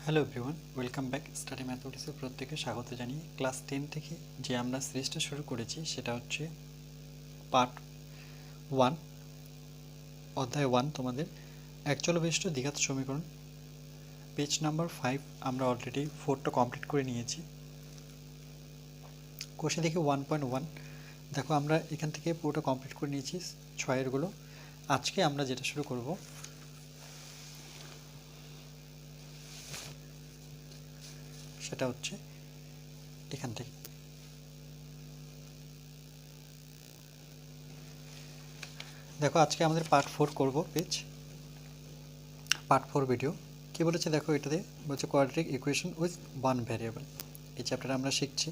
Hello everyone, welcome back. Study ম্যাথমেটিক্সের প্রত্যেককে স্বাগত জানিয়ে ক্লাস 10 থেকে যে আমরা সিরিজটা শুরু করেছি সেটা হচ্ছে পার্ট 1, অধ্যায় 1 তোমাদের একচল বিশিষ্ট দ্বিঘাত সমীকরণ, পেজ নাম্বার 5। আমরা অলরেডি 4টা কমপ্লিট করে নিয়েছি। কোষে দেখি 1.1, দেখো আমরা এখান থেকে পুরোটা কমপ্লিট করে নিয়েছি 6-এরগুলো। আজকে আমরা যেটা শুরু করব সেটা হচ্ছে এখান থেকে। দেখো আজকে আমাদের পার্ট 4 করব, পার্ট 4 ভিডিও। কি বলেছে দেখো, এটাতে বলছে quadratic equation with one variable. এই চ্যাপ্টারে আমরা শিখছি।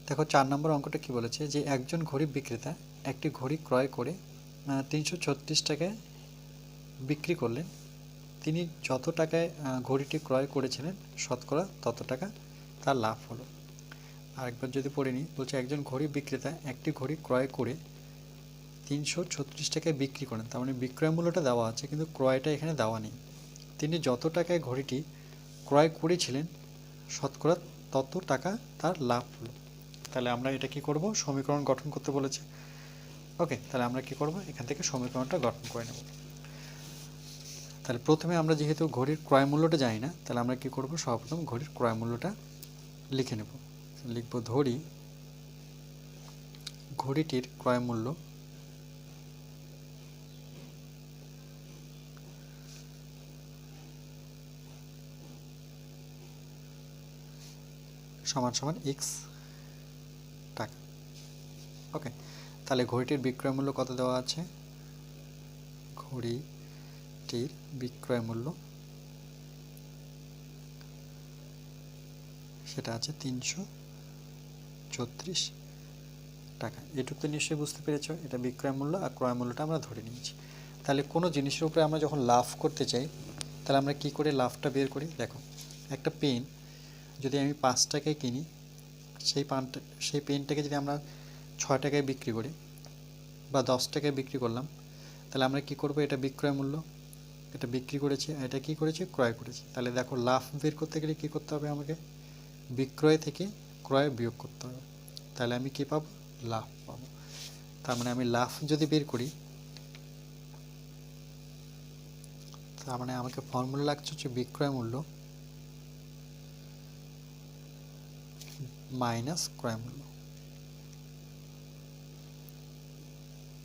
দেখো 4 নম্বর অঙ্কটা কি বলেছে, যে একজন ঘড়ি বিক্রেতা একটি ঘড়ি ক্রয় করে 336 টাকায় বিক্রি করলেন। তিনি যত টাকায় ঘড়িটি ক্রয় করেছিলেন শতকরা তত টাকা তার লাভ হলো। আরেকবার যদি পড়ে নিই, বলছে একজন ঘড়ি বিক্রেতা একটি ঘড়ি ক্রয় করে 336 টাকায় বিক্রি করেন। তার মানে বিক্রয় মূল্যটা দেওয়া আছে কিন্তু ক্রয়টা এখানে দেওয়া নেই। তিনি যত টাকায় ঘড়িটি ক্রয় করেছিলেন শতকরা তত টাকা তার লাভ হলো। তাহলে আমরা এটা কি করব, সমীকরণ গঠন করতে বলেছে। ওকে, তাহলে আমরা কি করব, এখান থেকে সমীকরণটা গঠন করে নেব। তাহলে প্রথমে আমরা যেহেতু ঘড়ির ক্রয় মূল্যটা জানি না, তাহলে আমরা কি করব, সর্বপ্রথম ঘড়ির ক্রয় মূল্যটা লিখে নেব। লিখব ধরি ঘড়িটির ক্রয় মূল্য সমান সমান x টাকা। ওকে, তাহলে ঘড়িটির বিক্রয় মূল্য কত দেওয়া আছে, ঘড়িটির বিক্রয় মূল্য সেটা আছে 336 টাকা। এটুকু তো নিশ্চয়ই বুঝতে পেরেছ, এটা বিক্রয় মূল্য আর ক্রয় মূল্যটা আমরা ধরে নিয়েছি। তাহলে কোনো জিনিসের উপরে আমরা যখন লাভ করতে চাই তাহলে আমরা কি করে লাভটা বের করি। দেখো, একটা পেন যদি আমি 5 টাকায় কিনি, সেই পেনটাকে যদি আমরা 6 টাকায় বিক্রি করি বা 10 টাকায় বিক্রি করলাম, তাহলে আমরা কি করব, এটা বিক্রয় মূল্য, এটা বিক্রি করেছি, এটা কি করেছি, ক্রয় করেছি। তাহলে দেখো লাভ বের করতে গেলে কি করতে হবে, আমাকে বিক্রয় থেকে ক্রয় বিয়োগ করতে হবে। তাহলে আমি কি পাবো, লাভ পাবো। তার মানে আমি লাভ যদি বের করি, তার মানে আমাকে ফর্মুলা লাগছে হচ্ছে বিক্রয় মূল্য মাইনাস ক্রয় মূল্য।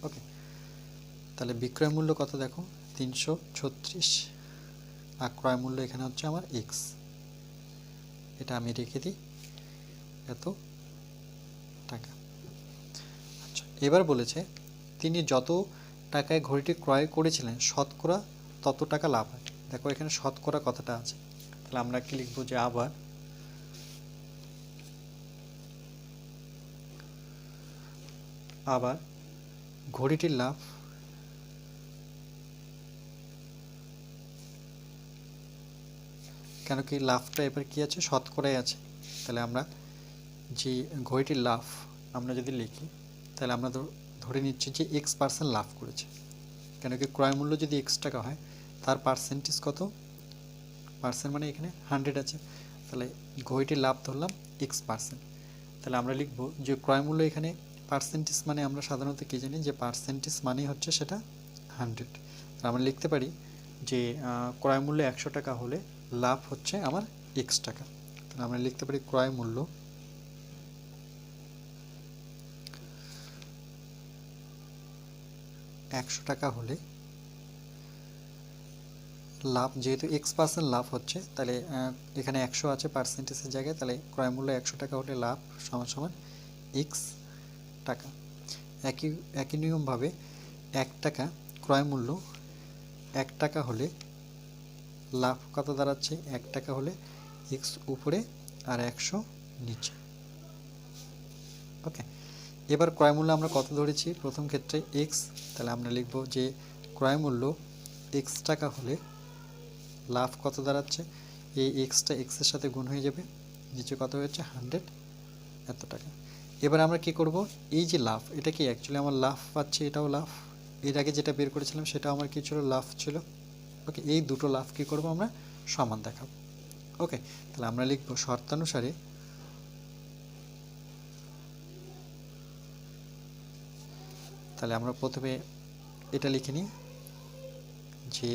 ওকে, তাহলে বিক্রয় মূল্য কত দেখো 336, আর ক্রয় মূল্য এখানে হচ্ছে আমার এক্স। এটা আমি রেখে দিই এত টাকা। আচ্ছা, এবার বলেছে তিনি যত টাকায় ঘড়িটি ক্রয় করেছিলেন শতকরা তত টাকা লাভ হয়। দেখো এখানে শতকরা কথাটা আছে, তাহলে আমরা কি লিখবো, যে আবার ঘড়িটির লাভ কেন কি লাভটা এবার কি আছে, শতকরাই আছে। তাহলে আমরা যে ঘড়িটির লাভ আমরা যদি লিখি, তাহলে আমরা ধরে নিচ্ছি যে x% লাভ করেছে। কেন কি ক্রয় মূল্য যদি x টাকা হয়, তার পার্সেন্টেজ কত, পার্সেন্ট মানে এখানে 100 আছে, তাহলে ঘড়িটির লাভ ধরলাম x%। তাহলে আমরা লিখব যে ক্রয় মূল্য এখানে পার্সেন্টেজ মানে আমরা সাধারণত কি জানি, যে পার্সেন্টেজ মানে হচ্ছে সেটা 100। আমরা লিখতে পারি যে ক্রয় মূল্য 100 টাকা হলে লাভ হচ্ছে আমার x টাকা। তাহলে আমরা লিখতে পারি ক্রয় মূল্য 100 টাকা হলে লাভ, যেহেতু x% লাভ হচ্ছে, তাহলে এখানে 100 আছে পার্সেন্টেজের জায়গায়, তাহলে ক্রয় মূল্য 100 টাকা হলে লাভ সমান সমান x টাকা। একই নিয়মভাবে 1 টাকা ক্রয় মূল্য 1 টাকা হলে লাভ কত দাঁড়াচ্ছে, 1 টাকা হলে x উপরে আর 100 নিচে। ওকে, এবার ক্রয় মূল্য আমরা কত ধরেছি, প্রথম ক্ষেত্রে x, তাহলে আমরা লিখব যে ক্রয় মূল্য x টাকা হলে লাভ কত দাঁড়াচ্ছে, এই এক্সটা এক্সের সাথে গুণ হয়ে যাবে, নিচে কত হয়েছে 100 এত টাকা। এবার আমরা কি করব, এই যে লাভ, এটা কি অ্যাকচুয়ালি আমার লাভ পাচ্ছি, এটাও লাভ, এর আগে যেটা বের করেছিলাম সেটাও আমার কি ছিল, লাভ ছিল। ওকে, এই দুটো লাভ কি করব, আমরা সমান দেখাবো। ওকে, তাহলে আমরা লিখব শর্তানুসারে তাহলে আমরা প্রথমে এটা লিখে নিই যে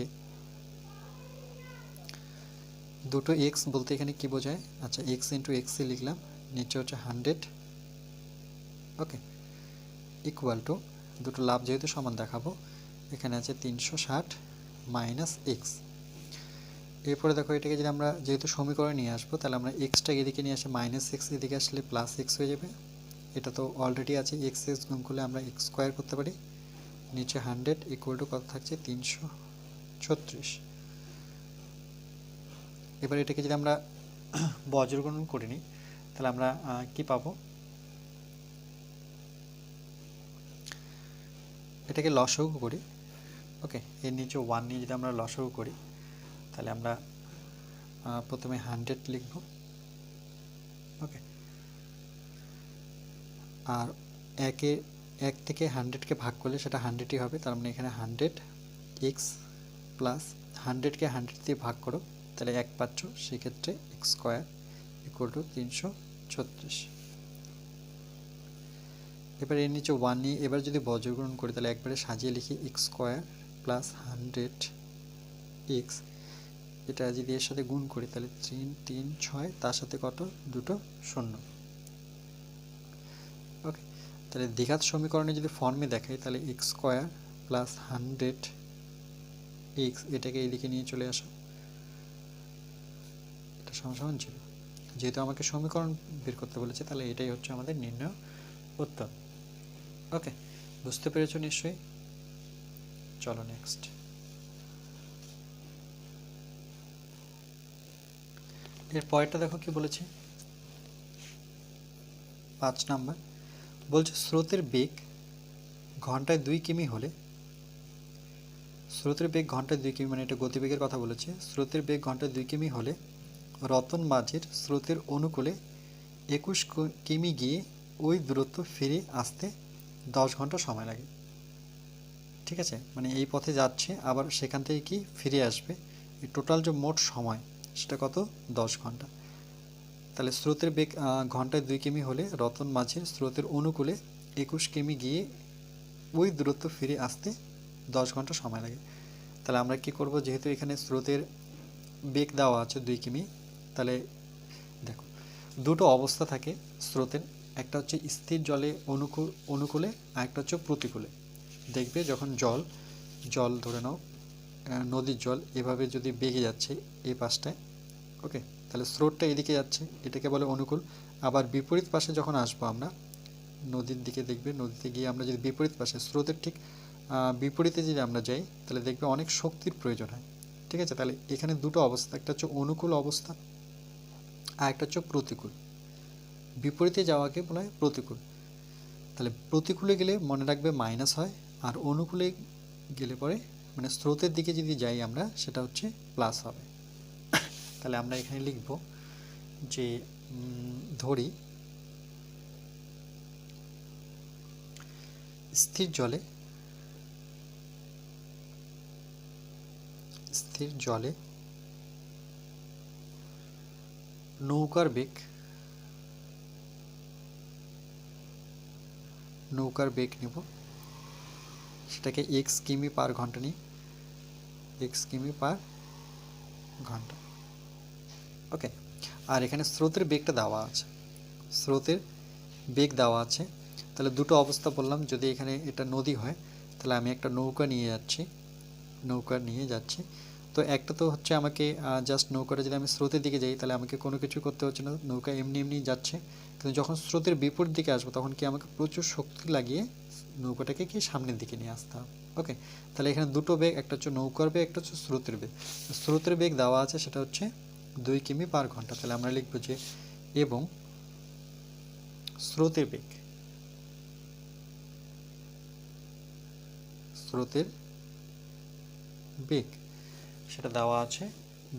দুটো এক্স বলতে এখানে কি বোঝায়, আচ্ছা এক্স ইন্টু এক্স লিখলাম, নিচে হচ্ছে 100, ওকে, ইকুয়াল টু দুটো লাভ যেহেতু সমান দেখাবো, এখানে আছে 360 মাইনাস এক্স। এরপরে দেখো এটাকে যদি আমরা যেহেতু সমীকরণে নিয়ে আসবো, তাহলে আমরা এক্সটা এদিকে নিয়ে আসে মাইনাস এক্স, এদিকে আসলে প্লাস এক্স হয়ে যাবে। এটা তো অলরেডি আছে, এক্স এক্স গুণ করলে আমরা এক্স স্কোয়ার করতে পারি, নিচে 100 ইকুয়াল টু কত থাকছে 336। এবার এটাকে যদি আমরা বজ্রগুণন করে নিই, তাহলে আমরা কি পাবো, এটাকে লসাগু করি, ওকে, এর নিচে 1 নিয়ে যদি আমরা লসাগু করি, তাহলে আমরা প্রথমে 100 লিখব, ওকে, আর এক থেকে 100কে ভাগ করলে সেটা 100ই হবে, তার মানে এখানে 100 এক্স প্লাস 100কে 100 দিয়ে ভাগ করো, তাহলে 1 পাচ্ছ, সেক্ষেত্রে এক্স স্কোয়ার ইকুয়াল টু 336। এবার এর নিচে 1 নিয়ে এবার যদি বজ্রগুণন করি, তাহলে একবারে সাজিয়ে লিখি এক্স স্কোয়ার প্লাস 100 এক্স, এটা যদি এর সাথে গুণ করি তাহলে 3 3 6, তার সাথে কত দুটো শূন্য, ওকে। তাহলে দ্বিঘাত সমীকরণে যদি ফর্মে দেখাই, তাহলে এক্স স্কোয়ার প্লাস 100 এক্স, এটাকে এইদিকে নিয়ে চলে আসো, এটা সমান সমান 0। যেহেতু আমাকে সমীকরণ বের করতে বলেছে, তাহলে এটাই হচ্ছে আমাদের নির্ণয় উত্তর। ওকে, বুঝতে পেরেছো নিশ্চয়ই। চলো নেক্সট। এর পরেরটা দেখো কি বলেছে, 5 নাম্বার বলছে স্রোতের বেগ ঘন্টায় 2 কিমি হলে, স্রোতের বেগ ঘন্টায় 2 কিমি মানে এটা গতিবেগের কথা বলেছে, স্রোতের বেগ ঘন্টায় 2 কিমি হলে রতন মাঝির স্রোতের অনুকূলে 21 কিমি গিয়ে ওই দূরত্ব ফিরে আসতে 10 ঘন্টা সময় লাগে। ঠিক আছে, মানে এই পথে যাচ্ছে আবার সেখান থেকে কি ফিরে আসবে, এই টোটাল যে মোট সময় সেটা কত 10 ঘন্টা। তাহলে স্রোতের বেগ ঘন্টায় 2 কিমি হলে রতন মাঝির স্রোতের অনুকূলে 21 কিমি গিয়ে ওই দূরত্ব ফিরে আসতে 10 ঘন্টা সময় লাগে। তাহলে আমরা কি করব, যেহেতু এখানে স্রোতের বেগ দেওয়া আছে 2 কিমি, তাহলে দেখো দুটো অবস্থা থাকে স্রোতের, একটা হচ্ছে স্থির জলে অনুকূলে আর একটা হচ্ছে প্রতিকূলে। দেখবে যখন জল ধরে নাও নদীর জল এভাবে যদি বেগে যাচ্ছে এই পাশটায়, ওকে, তাহলে স্রোতটা এদিকে যাচ্ছে, এটাকে বলে অনুকূল। আবার বিপরীত পাশে যখন আসবো আমরা নদীর দিকে, দেখবে নদীতে গিয়ে আমরা যদি বিপরীত পাশে স্রোতের ঠিক বিপরীতে যদি আমরা যাই, তাহলে দেখবে অনেক শক্তির প্রয়োজন হয়। ঠিক আছে, তাহলে এখানে দুটো অবস্থা, একটা হচ্ছে অনুকূল অবস্থা আর একটা হচ্ছে প্রতিকূল। বিপরীতে যাওয়াকে বলা হয় প্রতিকূল। তাহলে প্রতিকূলে গেলে মনে রাখবে মাইনাস হয়, আর অনুকূলে গেলে পরে মানে স্রোতের দিকে যদি যাই আমরা সেটা হচ্ছে প্লাস হবে। তাহলে আমরা এখানে লিখব যে ধরি স্থির জলে নৌকার বেগ নিব, সেটাকে এক্স কিমি পার ঘন্টা নিই, এক্স কিমি পার ঘন্টা, ওকে। আর এখানে স্রোতের বেগটা দেওয়া আছে, স্রোতের বেগ দেওয়া আছে। তাহলে দুটো অবস্থা বললাম, যদি এখানে এটা নদী হয় তাহলে আমি একটা নৌকা নিয়ে যাচ্ছি। তো একটা তো হচ্ছে আমাকে জাস্ট নৌকাটা যদি আমি স্রোতের দিকে যাই তাহলে আমাকে কোনো কিছু করতে হচ্ছে না, নৌকা এমনি যাচ্ছে। কিন্তু যখন স্রোতের বিপরীত দিকে আসবো তখন কি আমাকে প্রচুর শক্তি লাগিয়ে নৌকাটাকে কি সামনের দিকে নিয়ে আসতে হবে, ওকে। তাহলে এখানে দুটো বেগ, একটা হচ্ছে নৌকার বেগ, একটা হচ্ছে স্রোতের বেগ। স্রোতের বেগ দেওয়া আছে সেটা হচ্ছে 2 কিমি পার ঘন্টা। তাহলে আমরা লিখবো যে এবং স্রোতের বেগ সেটা দেওয়া আছে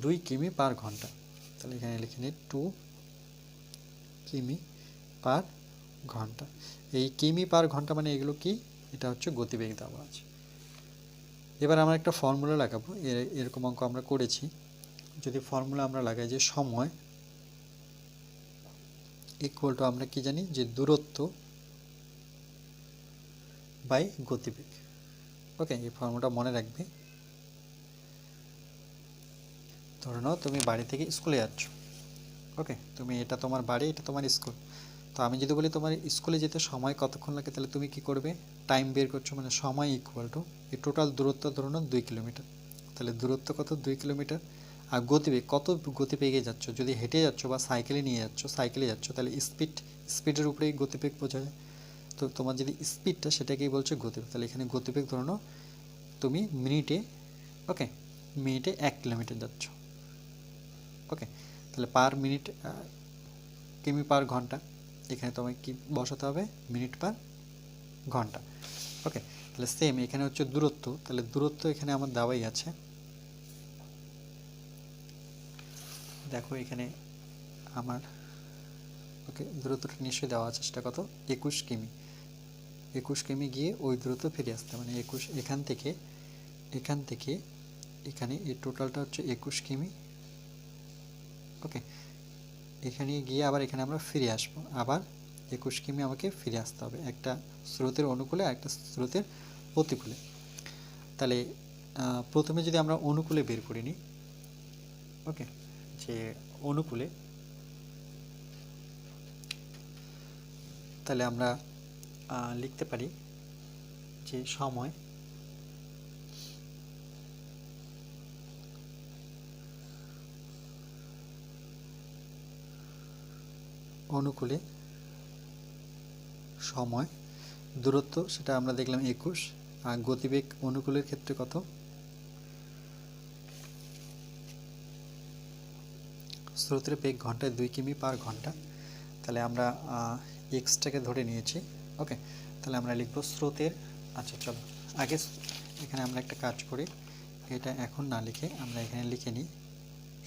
2 কিমি পার ঘন্টা। তাহলে এখানে লিখে নিই 2 কিমি পার ঘন্টা। এই কিমি পার ঘন্টা মানে এগুলো কি, এটা হচ্ছে গতিবেগ দেওয়া আছে। এবার আমরা একটা ফর্মুলা লাগাবো, এরকম অঙ্ক আমরা করেছি যদি ফর্মুলা আমরা লাগাই যে সময় ইকুয়াল টু আমরা কি জানি যে দূরত্ব বাই গতিবেগ। ওকে, এই ফর্মুলাটা মনে রাখবে। ধরে নাও তুমি বাড়ি থেকে স্কুলে যাচ্ছ। ওকে, তুমি এটা তোমার বাড়ি, এটা তোমার স্কুল। তো আমি যদি বলি তোমার স্কুলে যেতে সময় কতক্ষণ লাগে, তাহলে তুমি কি করবে, টাইম বের করছো, মানে সময় ইকুয়াল টু এই টোটাল দূরত্ব ধরে নাও 2 কিলোমিটার। তাহলে দূরত্ব কত, 2 কিলোমিটার। আর গতিবেগ কত, গতিবেগে যাচ্ছ, যদি হেঁটে যাচ্ছ বা সাইকেলে নিয়ে যাচ্ছ, সাইকেলে যাচ্ছ, তাহলে স্পিডের উপরেই গতিবেগ বোঝা যায়। তো তোমার যদি স্পিডটা সেটাকেই বলছে গতিবেগ। তাহলে এখানে গতিবেগ ধরে নাও তুমি মিনিটে, ওকে, মিনিটে 1 কিলোমিটার যাচ্ছ। ওকে, তাহলে পার মিনিট কিমি পার ঘন্টা, এখানে তোমায় কি বসাতে হবে, মিনিট পার ঘন্টা। ওকে, তাহলে সেম এখানে হচ্ছে দূরত্ব, তাহলে দূরত্ব এখানে আমার দেওয়াই আছে। দেখো এখানে আমার, ওকে, দূরত্বটা নিশ্চয়ই দেওয়া আছে, সেটা কত, 21 কিমি। 21 কিমি গিয়ে ওই দূরত্ব ফিরে আসতে, মানে 21 এখান থেকে এখানে এই টোটালটা হচ্ছে 21 কিমি। ওকে, এখানে গিয়ে আবার এখানে আমরা ফিরে আসবো, আবার 21 কিমি আমাকে ফিরে আসতে হবে, একটা স্রোতের অনুকূলে আর একটা স্রোতের প্রতিকূলে। তাহলে প্রথমে যদি আমরা অনুকূলে বের করে নিই, ওকে, যে অনুকূলে, তাহলে আমরা লিখতে পারি যে সময় অনুকূলে সময়, দূরত্ব সেটা আমরা দেখলাম 21, আর গতিবেগ অনুকূলের ক্ষেত্রে কত, স্রোতের বেগ ঘন্টায় 2 কিমি পার ঘন্টা। তাহলে আমরা এক্সটাকে ধরে নিয়েছি। ওকে, তাহলে আমরা লিখব স্রোতের, আচ্ছা চলো আগে এখানে আমরা একটা কাজ করি, এটা এখন না লিখে আমরা এখানে লিখে নিই।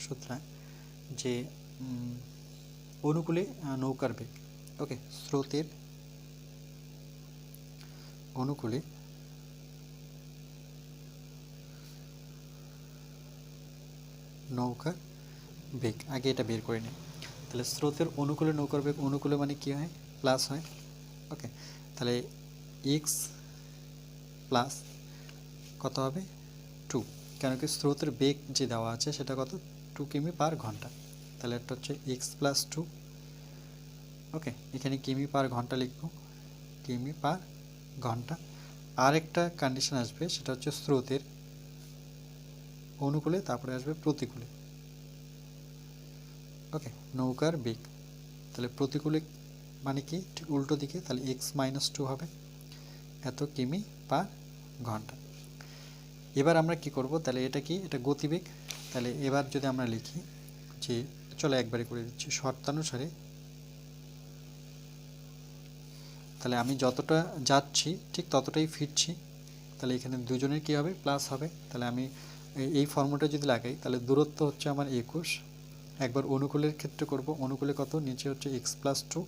সুতরাং যে অনুকূলে নৌকার বেগ, ওকে, স্রোতের অনুকূলে নৌকার বেগ, আগে এটা বের করে নিই। তাহলে স্রোতের অনুকূলে নৌকার বেগ, অনুকূলে মানে কি হয়, প্লাস হয়। ওকে, তাহলে এক্স প্লাস কত হবে, 2, কেন কি স্রোতের বেগ যে দেওয়া আছে সেটা কত, 2 কিমি পার ঘন্টা। তাহলে একটা হচ্ছে এক্স প্লাস 2। ওকে, এখানে কিমি পার ঘন্টা লিখব, কিমি পার ঘন্টা। আর একটা কন্ডিশন আসবে, সেটা হচ্ছে স্রোতের অনুকূলে, তারপরে আসবে প্রতিকূলে। ওকে, নৌকার বেগ, তাহলে প্রতিকূলে মানে কি, ঠিক উল্টো দিকে, তাহলে এক্স মাইনাস 2 হবে, এত কিমি পার ঘন্টা। এবার আমরা কি করব, তাহলে এটা কি, এটা গতিবেগ। তাহলে এবার যদি আমরা লিখি যে, চলো একবারে করে দিচ্ছি, শর্তানুসারে, তাহলে আমি যতটা যাচ্ছি ঠিক ততটাই ফিরছি, তাহলে এখানে দুজনের কি হবে, প্লাস হবে। তাহলে আমি এই ফর্মুলাটা যদি লাগাই, তাহলে দূরত্ব হচ্ছে আমার 21, একবার অনুকূলের ক্ষেত্রে করব, অনুকূলে কত, নিচে হচ্ছে এক্স প্লাস 2,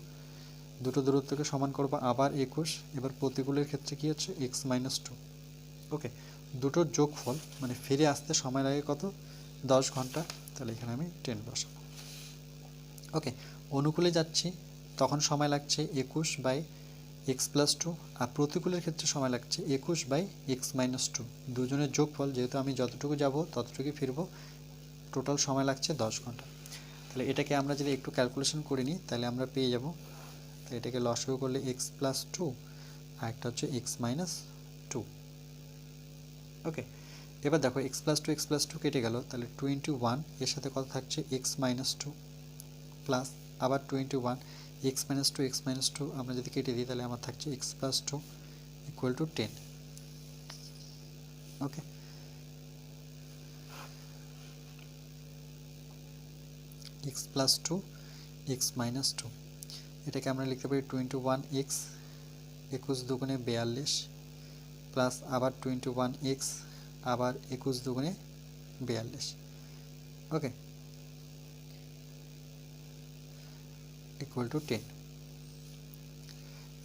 দুটো দূরত্বকে সমান করব, আবার 21, এবার প্রতিকূলের ক্ষেত্রে কি হচ্ছে, এক্স মাইনাস 2। ওকে, দুটোর যোগফল মানে ফিরে আসতে সময় লাগে কত, 10 ঘন্টা। তাহলে এখানে আমি 10 বসাবো। ওকে, অনুকূলে যাচ্ছি তখন সময় লাগছে 21 বাই এক্স প্লাস 2, আর প্রতিকূলের ক্ষেত্রে সময় লাগছে 21 বাই এক্স মাইনাস 2, দুজনের যোগফল, যেহেতু আমি যতটুকু যাব ততটুকুই ফিরবো, টোটাল সময় লাগছে 10 ঘন্টা। তাহলে এটাকে আমরা যদি একটু ক্যালকুলেশন করে নিই, তাহলে আমরা পেয়ে যাব, তো এটাকে লসাগু করলে এক্স প্লাস 2, আর একটা হচ্ছে এক্স মাইনাস 2। ওকে, এবার দেখো এক্স প্লাস টু কেটে গেল, তাহলে 21 এর সাথে কত থাকছে, এক্স মাইনাস 2 প্লাস আবার 21, এক্স মাইনাস টু আমরা যদি কেটে দিই, তাহলে আমার থাকছে x plus 2 equal to 10। Okay, x plus 2 x minus 2, এটাকে আমরা লিখতে পারি 21 এক্স, 21 দুগুণে 42, প্লাস আবার 21 এক্স, আবার 21 দুগুণে 42। ওকে, ইকুয়াল টু 10।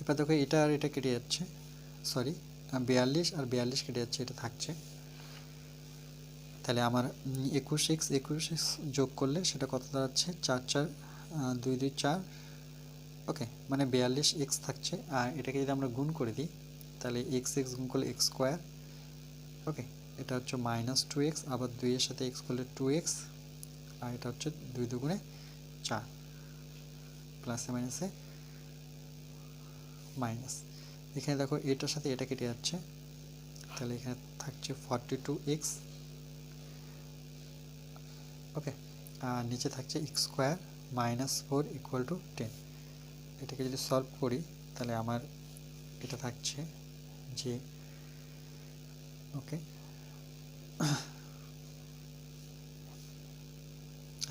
এবার দেখো এটা আর এটা কেটে যাচ্ছে, সরি 42 আর 42 কেটে যাচ্ছে, এটা থাকছে তাহলে আমার 21x যোগ করলে সেটা কত দাঁড়াচ্ছে, 4 4 2 2 4, ওকে, মানে 42x থাকছে। আর এটাকে যদি আমরা গুণ করে দিই তাহলে x গুণ করলে x স্কোয়ার, ওকে, এটা হচ্ছে -2x, আবার 2 এর সাথে x করলে 2x, আর এটা হচ্ছে 2 দুগুণে 4, প্লাসে মাইনাসে মাইনাস। এখানে দেখো এটার সাথে এটা কেটে যাচ্ছে, তাহলে এখানে থাকছে 42x, ওকে, আর নিচে থাকছে x স্কোয়ার -4 = 10। এটাকে যদি সলভ করি তাহলে আমার এটা থাকছে যে, ওকে,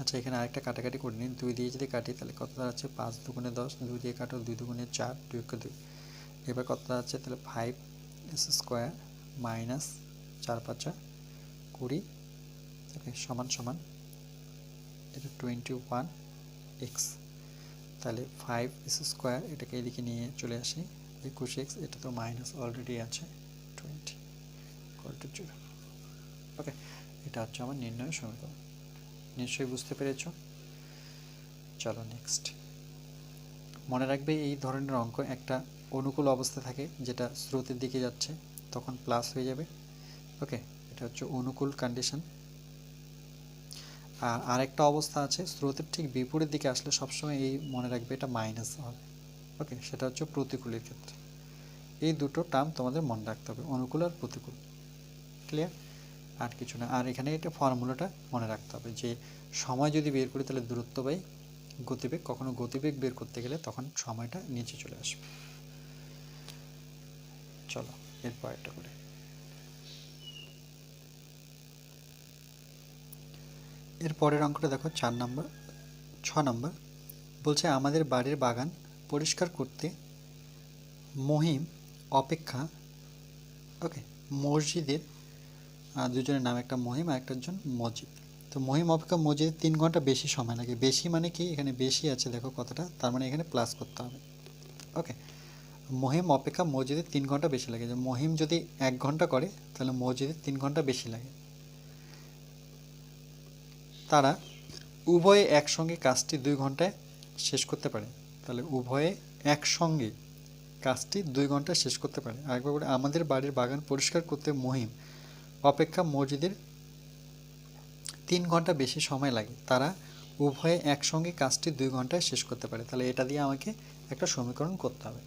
আচ্ছা এখানে আরেকটা কাটাকাটি করে নিন, 2 দিয়ে যদি কাটি তাহলে কত দাঁড়াচ্ছে, 5 দুগুণে 10, 2 দিয়ে কাটো 2 দুগুণে 4, 2 × 2, এবার কত দাঁড়াচ্ছে, তাহলে 5s স্কোয়ার মাইনাস 4 5 20, ওকে, সমান সমান এটা 21x, তাহলে 5s স্কোয়ার, এটাকে এদিকে নিয়ে চলে আসি 21x, এটা তো মাইনাস অলরেডি আছে 20 = 0, ওকে, এটা হচ্ছে আমার নির্ণয় সমীকরণ। নিশ্চয়ই বুঝতে পেরেছ। চলো নেক্সট। মনে রাখবে এই ধরনের অঙ্ক একটা অনুকূল অবস্থা থাকে, যেটা স্রোতের দিকে যাচ্ছে তখন প্লাস হয়ে যাবে, ওকে, এটা হচ্ছে অনুকূল কন্ডিশন। আর আরেকটা অবস্থা আছে স্রোতের ঠিক বিপরীত দিকে আসলে সবসময় এই মনে রাখবে এটা মাইনাস হবে, ওকে, সেটা হচ্ছে প্রতিকূলের ক্ষেত্রে। এই দুটো টার্ম তোমাদের মনে রাখতে হবে, অনুকূল আর প্রতিকূল, ক্লিয়ার? আর কিছু না। আর এখানে এটা ফর্মুলাটা মনে রাখতে হবে যে সময় যদি বের করি তাহলে দূরত্ব বাই গতিবেগ, কখনো গতিবেগ বের করতে গেলে তখন সময়টা নিচে চলে আসবে। চলো এরপর একটা করে। এর পরের অঙ্কটা দেখো 6 নম্বর বলছে, আমাদের বাড়ির বাগান পরিষ্কার করতে মহিম অপেক্ষা, ওকে, মসজিদের, দুজনের নাম, একটা মহিম আর একটা জন মসজিদ। তো মহিম অপেক্ষা মসজিদের 3 ঘন্টা বেশি সময় লাগে। বেশি মানে কি, এখানে বেশি আছে দেখো কথাটা, তার মানে এখানে প্লাস করতে হবে, ওকে। মহিম অপেক্ষা মসজিদের 3 ঘন্টা বেশি লাগে। যে মহিম যদি 1 ঘন্টা করে তাহলে মসজিদের 3 ঘন্টা বেশি লাগে। তারা উভয়ে একসঙ্গে কাজটি 2 ঘন্টায় শেষ করতে পারে। তাহলে উভয়ে একসঙ্গে কাজটি 2 ঘন্টায় শেষ করতে পারে। আরেকবার বলে, আমাদের বাড়ির বাগান পরিষ্কার করতে মহিম অপেক্ষা মসজিদের 3 ঘন্টা বেশি সময় লাগে। তারা উভয়ে একসঙ্গে কাজটি 2 ঘন্টায় শেষ করতে পারে। তাহলে এটা দিয়ে আমাকে একটা সমীকরণ করতে হবে।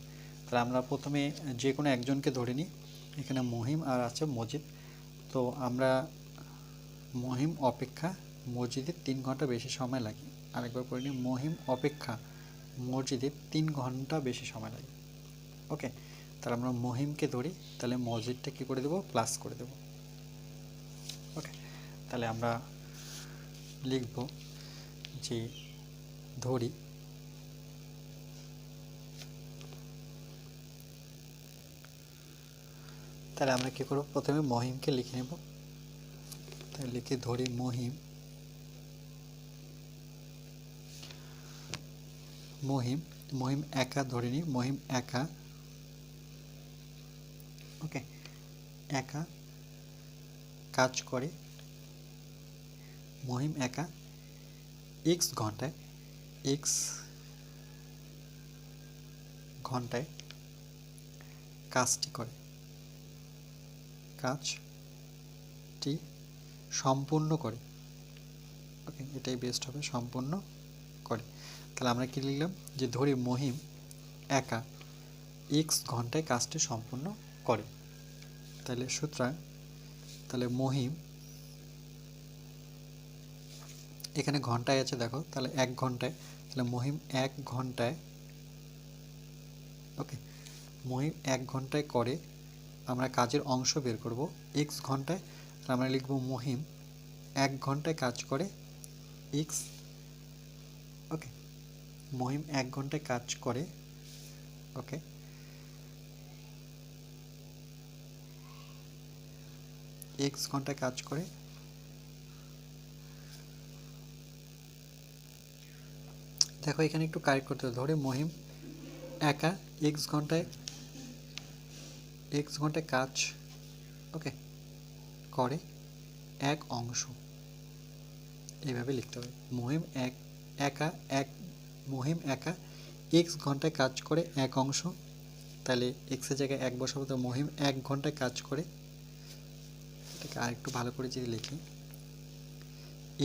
তাহলে আমরা প্রথমে যে কোনো একজনকে ধরে নিই, এখানে মহিম আর আছে মসজিদ। তো আমরা মহিম অপেক্ষা মসজিদের 3 ঘন্টা বেশি সময় লাগে। আরেকবার করে নিই, মহিম অপেক্ষা মসজিদের 3 ঘন্টা বেশি সময় লাগে, ওকে। তাহলে আমরা মহিমকে ধরি, তাহলে মসজিদটা কী করে দেবো, প্লাস করে দেবো, ওকে। তাহলে আমরা লিখব যে ধরি তাহলে আমরা কী করব, প্রথমে মহিমকে লিখে নেব। তাহলে লিখে ধরি মহিম, মহিম একা ধরে নিই, মহিম একা, ওকে, একা কাজ করে, মহিম একা এক্স ঘন্টায় কাজটি করে, কাজটি সম্পূর্ণ করে, ওকে, এটাই বেস্ট হবে, সম্পূর্ণ করে। তাহলে আমরা কি লিখলাম, যে ধরি মহিম একা এক্স ঘন্টায় কাজটি সম্পূর্ণ করে। তাহলে সুতরাং তাহলে মহিম, এখানে ঘন্টায় আছে দেখো, তাহলে 1 ঘন্টায়, তাহলে মহিম 1 ঘন্টায়, ওকে, মহিম 1 ঘন্টায় করে, আমরা কাজের অংশ বের করব এক্স ঘন্টায়, তাহলে আমরা লিখব মহিম 1 ঘন্টায় কাজ করে এক্স, ওকে, মহিম 1 ঘন্টায় কাজ করে, ওকে, এক্স ঘন্টায় কাজ করে, দেখো এখানে একটু কারেক্ট করতে হবে। ধরে মহিম একা এক্স ঘন্টায় কাজ, ওকে, করে, এক অংশ, এইভাবে লিখতে হবে। মহিম একা x ঘন্টায় কাজ করে এক অংশ, তাহলে x এর জায়গায় 1 বসাবো, তো মহিম 1 ঘন্টায় কাজ করে, এটাকে আরেকটু ভালো করে যদি লিখি,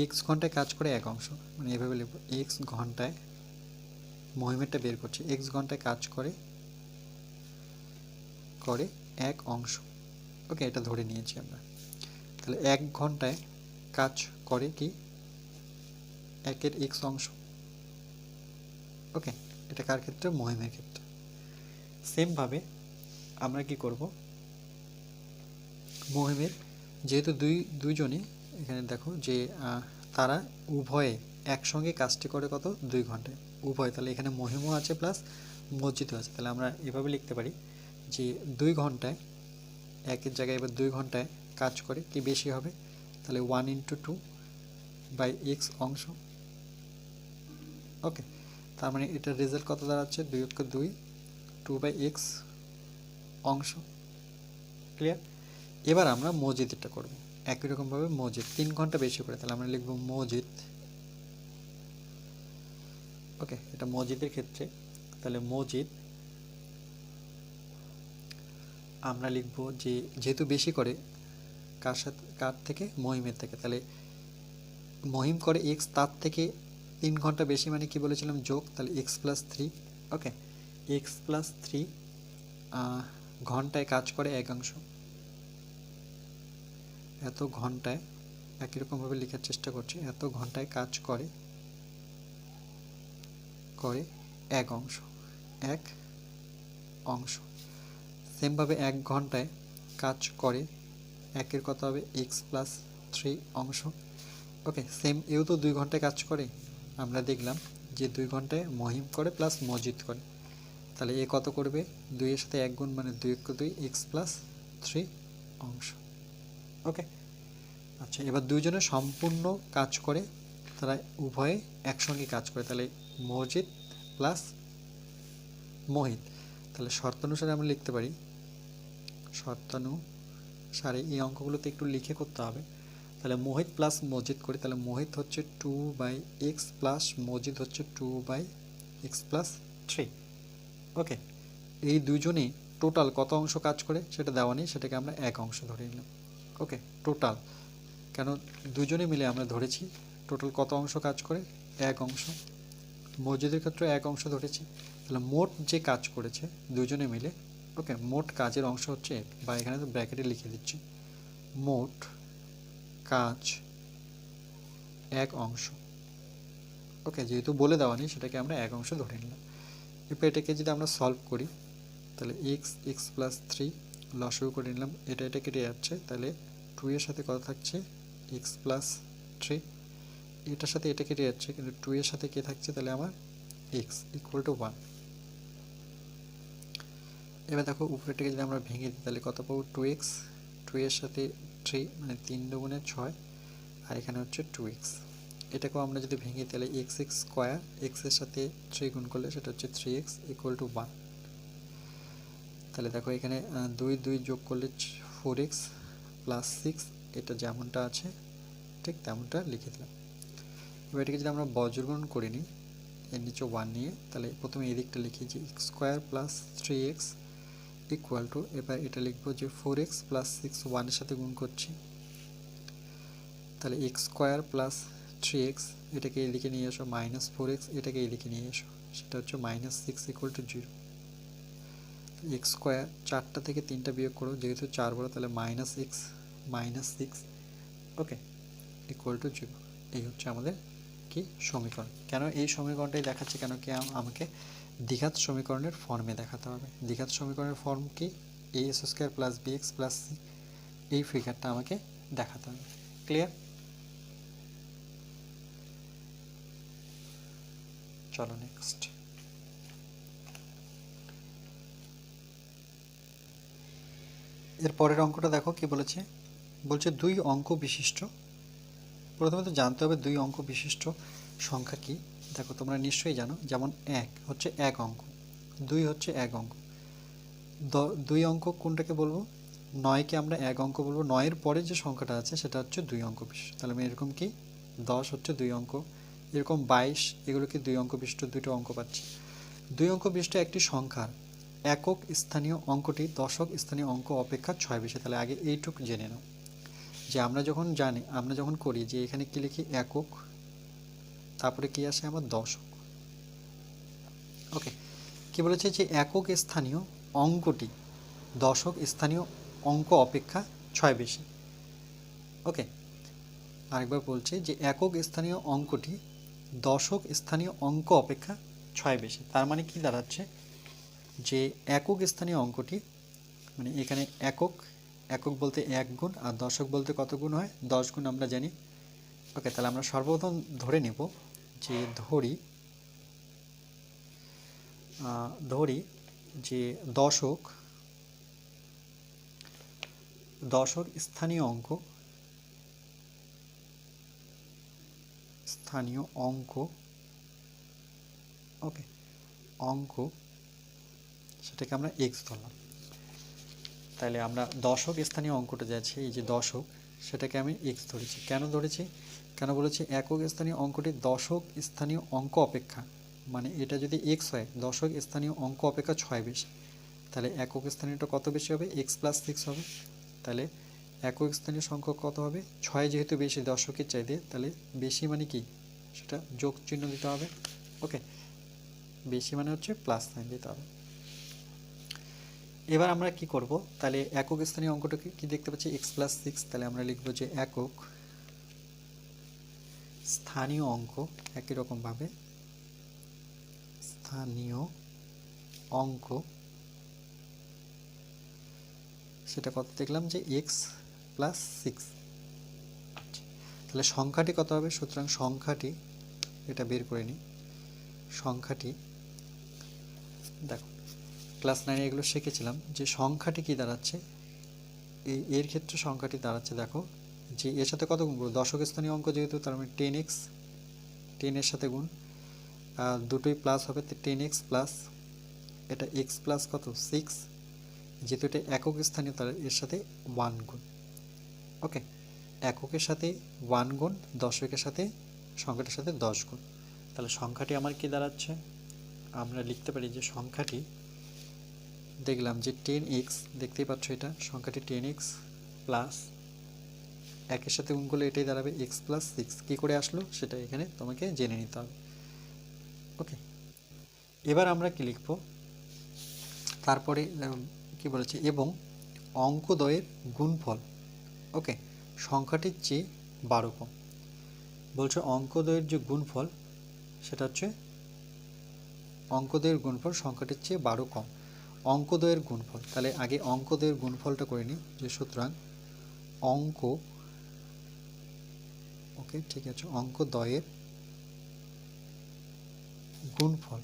x ঘন্টায় কাজ করে এক অংশ, মানে এভাবে লিখবো x ঘন্টায়, মহিমেরটা বের করছি, x ঘন্টায় কাজ করে এক অংশ। ওকে, এটা ধরে নিয়েছি আমরা। তাহলে 1 ঘন্টায় কাজ করে কি 1 এর x অংশ। ওকে, এটা কার ক্ষেত্রে? মহিমের ক্ষেত্রে। সেম ভাবে আমরা কি করব, মহিমের যেহেতু দুইজনই এখানে দেখো যে তারা উভয়ে একসঙ্গে কাজটি করে কত? 2 ঘন্টায় উভয়, তাহলে এখানে মহিমও আছে প্লাস মসজিদও আছে, তাহলে আমরা এভাবে লিখতে পারি যে 2 ঘন্টায়, একের জায়গায় এবার 2 ঘন্টায় কাজ করে কি বেশি হবে, তাহলে 1 × 2/x অংশ। ওকে, তার মানে এটার রেজাল্ট কত দাঁড়াচ্ছে? 2 2/x অংশ। ক্লিয়ার? এবার আমরা মসজিদটা করব একই রকমভাবে। মসজিদ 3 ঘন্টা বেশি করে, তাহলে আমরা লিখব মসজিদ। ওকে, এটা মসজিদের ক্ষেত্রে, তাহলে মসজিদ আমরা লিখব যে যেহেতু বেশি করে কার থেকে? মহিমের থেকে, তাহলে মহিম করে x, তার থেকে 3 ঘন্টা বেশি, মানে কি বলেছিলাম? যোগ, তাহলে x + 3। ওকে, x + 3 ঘন্টায় কাজ করে এক অংশ, এত ঘন্টায়, একই রকমভাবে লেখার চেষ্টা করছি, এত ঘন্টায় কাজ করে এক অংশ। সেমভাবে 1 ঘন্টায় কাজ করে একের কত হবে? x + 3 অংশ। ওকে, সেম এও তো 2 ঘন্টায় কাজ করে, আমরা দেখলাম যে 2 ঘন্টায় মহিম করে প্লাস মসজিদ করে, তাহলে এ কত করবে? 2 এর সাথে 1 গুণ, মানে 2 × 2 x + 3 অংশ। ওকে, আচ্ছা, এবার দুইজনে সম্পূর্ণ কাজ করে, তারা উভয়ে একসঙ্গে কাজ করে, তাহলে মসজিদ প্লাস মহিত, তাহলে শর্তানুসারে আমরা লিখতে পারি, শর্তানুসারে এই অঙ্কগুলোতে একটু লিখে করতে হবে। তাহলে মোহিত প্লাস মসজিদ করি, তাহলে মোহিত হচ্ছে 2/x প্লাস মসজিদ হচ্ছে 2/x + 3। ওকে, এই দুজনেই টোটাল কত অংশ কাজ করে সেটা দেওয়া নেই, সেটাকে আমরা এক অংশ ধরে নিলাম। ওকে, টোটাল, কেন দুজনে মিলে আমরা ধরেছি টোটাল কত অংশ কাজ করে? এক অংশ। মসজিদের ক্ষেত্রে এক অংশ ধরেছি, তাহলে মোট যে কাজ করেছে দুজনে মিলে, ওকে, মোট কাজের অংশ হচ্ছে, বা এখানে তো ব্র্যাকেটে লিখে দিচ্ছি, মোট কাজ এক অংশ। ওকে, যেহেতু বলে দেওয়া নেই সেটাকে আমরা এক অংশ ধরে নিলাম। এরপর এটাকে যদি আমরা সলভ করি, তাহলে x + 3 লসাগু করে নিলাম, এটা কেটে যাচ্ছে, তাহলে 2 এর সাথে কত থাকছে? x + 3, এটার সাথে এটা কেটে যাচ্ছে, কিন্তু 2 এর সাথে কে থাকছে? তাহলে আমার x = 1। এবার দেখো উপরেটাকে যদি আমরা ভেঙে দিই, তাহলে কত পাবো? 2x, 2 এর সাথে 3, মানে 3 × 2 = 6, আর এখানে হচ্ছে 2x। এটাকেও আমরা যদি ভেঙে, তাহলে x² x এর সাথে 3 গুণ করলে সেটা হচ্ছে 3x = 1। তাহলে দেখো এখানে 2 যোগ করলে 4x + 6, এটা যেমনটা আছে ঠিক তেমনটা লিখে দিলাম। এবার এটাকে যদি আমরা বজ্রগুণ করে নিই, এর নিচে 1 নিয়ে, তাহলে প্রথমে এই দিকটা লিখি যে x² + 3x = এবার এটা লিখবো যে 4x + 6 1 এর সাথে গুণ করছি, তাহলে x² + 3x, এটাকে এদিকে নিয়ে এসো, -4x, এটাকে এদিকে নিয়ে এসো, সেটা হচ্ছে -6 = 0। x² 4টা থেকে 3টা বিয়োগ করো, যেহেতু 4 বড়, তাহলে -x -6, ওকে, = 0। এই হচ্ছে আমাদের কি সমীকরণ। কেন এই সমীকরণটাই দেখাচ্ছে? কেন কি আমাকে দ্বিঘাত সমীকরণের ফর্মে দেখাতে হবে। দ্বিঘাত সমীকরণের ফর্ম কি? a² + bx + c, এই ফিগারটা আমাকে দেখাতে হবে। ক্লিয়ার? চলো নেক্সট। এর পরের অঙ্কটা দেখো কি বলেছে। বলছে 2 অঙ্ক বিশিষ্ট, প্রথমে তো জানতে হবে 2 অঙ্ক বিশিষ্ট সংখ্যা কি। দেখো তোমরা নিশ্চয়ই জানো, যেমন 1 হচ্ছে এক অঙ্ক, 2 হচ্ছে এক অঙ্ক। 2 অঙ্ক কোনটাকে বলবো? 9কে আমরা 1 অঙ্ক বলবো, 9-এর পরে যে সংখ্যাটা আছে সেটা হচ্ছে 2 অঙ্ক বিশিষ্ট। তাহলে আমি এরকম কি 10 হচ্ছে 2 অঙ্ক, এরকম 22 এগুলোকে 2 অঙ্ক বিশিষ্ট দুটো অঙ্ক পাচ্ছি। 2 অঙ্ক বিশিষ্ট একটি সংখ্যার একক স্থানীয় অঙ্কটি দশক স্থানীয় অঙ্ক অপেক্ষা 6 বেশি। তাহলে আগে এইটুকু জেনে নাও যে আমরা যখন করি যে এখানে কি লিখি একক, তারপরে কি আসে আমার দশক। ওকে, কি বলেছে যে একক স্থানীয় অঙ্কটি দশক স্থানীয় অঙ্ক অপেক্ষা 6 বেশি। ওকে, আরেকবার বলছি যে একক স্থানীয় অঙ্কটি দশক স্থানীয় অঙ্ক অপেক্ষা 6 বেশি। তার মানে কি দাঁড়াচ্ছে যে একক স্থানীয় অঙ্কটি, মানে এখানে একক, একক বলতে 1 গুণ, আর দশক বলতে কত গুণ হয় 10 গুণ আমরা জানি। ওকে, তাহলে আমরা সর্বপ্রথম ধরে নেব যে ধরি যে দশক স্থানীয় অঙ্ক, ওকে, অঙ্ক সেটাকে আমরা x ধরলাম। তাহলে আমরা দশক স্থানীয় অঙ্কটা যাচ্ছে, এই যে দশক, সেটাকে আমি x ধরেছি। কেন ধরেছি, কেন বলেছি একক স্থানীয় অঙ্কটি দশক স্থানীয় অঙ্ক অপেক্ষা, মানে এটা যদি x হয় দশক স্থানীয় অঙ্ক অপেক্ষা 6 বেশি, তাহলে একক স্থানীয়টা কত বেশি হবে, x + 6 হবে। তাহলে একক স্থানীয় সংখ্যা কত হবে, 6 যেহেতু বেশি দশকের চাইতে, তাহলে বেশি মানে কি সেটা যোগ চিহ্ন দিতে হবে। ওকে, বেশি মানে হচ্ছে প্লাস সাইন দিতে হবে। এবার আমরা কি করব, তাহলে একক স্থানীয় অঙ্কটাকে কি দেখতে পাচ্ছি x + 6, তাহলে আমরা লিখব যে একক স্থানীয় অঙ্ক, একই রকম ভাবে স্থানীয় অঙ্ক, সেটা কত দেখলাম যে x + 6। আচ্ছা, তাহলে সংখ্যাটি কত হবে, সুতরাং সংখ্যাটি, এটা বের করে নিই, সংখ্যাটি দেখো ক্লাস 9 এগুলো শিখেছিলাম যে সংখ্যাটি কি দাঁড়াচ্ছে, এর ক্ষেত্রে সংখ্যাটি দাঁড়াচ্ছে, দেখো যে এর সাথে কত গুণ করবো, দশক স্থানীয় অঙ্ক যেহেতু, তার মানে 10x, 10 এর সাথে গুণ, দুটোই প্লাস হবে, 10x প্লাস এটা x প্লাস কত 6, যেহেতু এটা একক স্থানীয় তার এর সাথে 1 গুণ। ওকে, এককের সাথে 1 গুণ, দশকের সাথে সংখ্যাটার সাথে 10 গুণ। তাহলে সংখ্যাটি আমার কি দাঁড়াচ্ছে, আমরা লিখতে পারি যে সংখ্যাটি দেখলাম যে 10x, দেখতেই পাচ্ছ এটা সংখ্যাটি 10x প্লাস একের সাথে গুণ করলে এটাই দাঁড়াবে x + 6। কী করে আসলো সেটা এখানে তোমাকে জেনে নিতে হবে। ওকে, এবার আমরা কি লিখব, তারপরে কি বলেছে, এবং অঙ্কদ্বয়ের গুণফল, ওকে, সংখ্যাটির চেয়ে 12 কম। বলছে অঙ্কদ্বয়ের যে গুণফল সেটা হচ্ছে অঙ্কদ্বয়ের গুণফল সংখ্যাটির চেয়ে 12 কম। অঙ্কদ্বয়ের গুণফল, তাহলে আগে অঙ্কদ্বয়ের গুণফলটা করে নিই, যে সুতরাং অঙ্ক, ওকে ঠিক আছে, অঙ্কদ্বয়ের গুণফল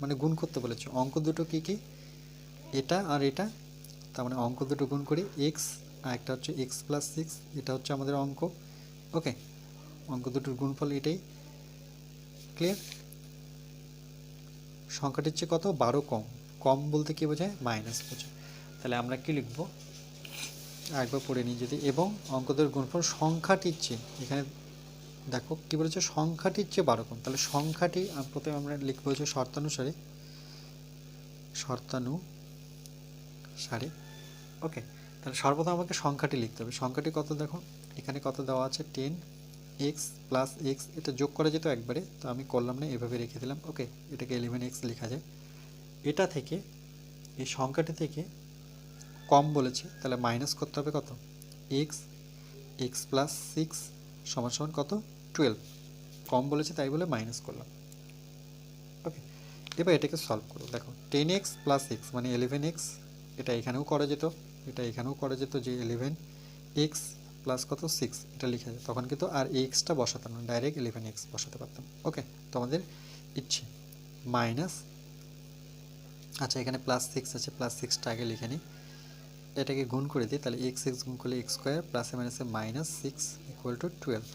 মানে গুণ করতে বলেছে, অঙ্ক দুটো কি কি, এটা আর এটা, তার মানে অঙ্ক দুটো গুণ করি, x আর একটা হচ্ছে x + 6, এটা হচ্ছে আমাদের অঙ্ক। ওকে, অঙ্ক দুটোর গুণফল এটাই, ক্লিয়ার। সংখ্যাটির চেয়ে কত 12 কম, কম বলতে কি বোঝায় মাইনাস বোঝায়। তাহলে আমরা কি লিখব, আরেকবার পড়ে নিই যদি, এবং অঙ্কদের গুণফল সংখ্যাটির চেয়ে, এখানে দেখো কি বলেছে সংখ্যাটির চেয়ে 12 কম, তাহলে সংখ্যাটি প্রথমে আমরা লিখবো হচ্ছে শর্তানুসারে। ওকে, তাহলে সর্বপ্রথম আমাকে সংখ্যাটি লিখতে হবে। সংখ্যাটি কত দেখো, এখানে কত দেওয়া আছে 10x + x, এটা যোগ করা যেত একবারে, তো আমি করলাম না, এভাবে রেখে দিলাম। ওকে, এটাকে 11x লেখা যায়। এটা থেকে, এই সংখ্যাটি থেকে কম বলেছে, তাহলে মাইনাস করতে হবে কত, x + 6 সমান কত 12, কম বলেছে তাই বলে মাইনাস করলাম। ওকে, এবার এটাকে সলভ করো, দেখো 10x + x মানে 11x, এটা এখানেও করা যেত, এটা এখানেও করা যেত, যে 11x প্লাস কত 6 এটা লিখা যায়, তখন কিন্তু আর এক্সটা বসাতাম না, ডাইরেক্ট 11x বসাতে পারতাম। ওকে, তোমাদের ইচ্ছে, মাইনাস, আচ্ছা এখানে +6 আছে, +6টা আগে লিখে নিই, এটাকে গুণ করে দিই, তাহলে x গুণ করলে x² প্লাসে মাইনাসে -6 = 12।